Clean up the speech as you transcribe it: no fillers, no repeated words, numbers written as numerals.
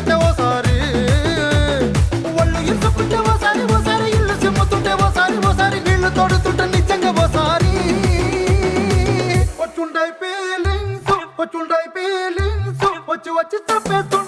చేస్తే ఓసారి ఒళ్ళు ఇరుసుకుంటే ఓసారి ఓసారి ఇల్లు సిమ్ముతుంటే ఓసారి నీళ్లు తోడుతుంటే నిజంగా ఓసారి వచ్చుండై ఫీలింగ్స్ వచ్చి వచ్చి తప్పేస్తు